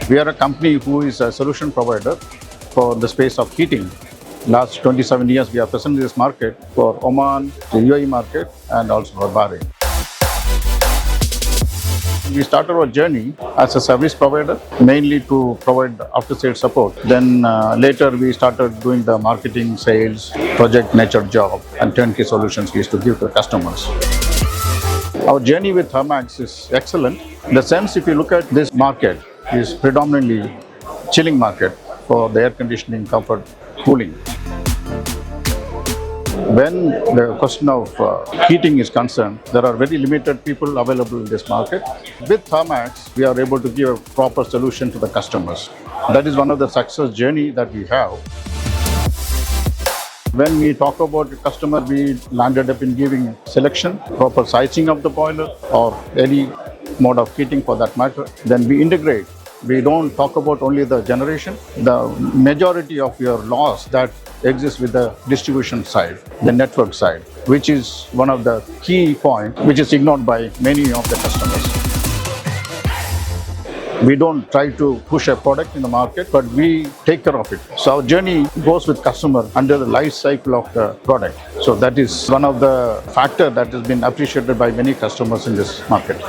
We are a company who is a solution provider for the space of heating. Last 27 years, we are present in this market for Oman, the UAE market, and also for Bahrain. We started our journey as a service provider, mainly to provide after-sales support. Then later we started doing the marketing, sales, project nature job, and turnkey solutions we used to give to customers. Our journey with Thermax is excellent. In the sense, if you look at this market, is predominantly chilling market for the air conditioning, comfort, cooling. When the question of heating is concerned, there are very limited people available in this market. With Thermax, we are able to give a proper solution to the customers. That is one of the success journey that we have. When we talk about the customer, we landed up in giving selection, proper sizing of the boiler or any mode of heating for that matter. Then we integrate. We don't talk about only the generation. The majority of your loss that exists with the distribution side, the network side, which is one of the key points which is ignored by many of the customers. We don't try to push a product in the market, but we take care of it. So our journey goes with customer under the life cycle of the product. So that is one of the factors that has been appreciated by many customers in this market.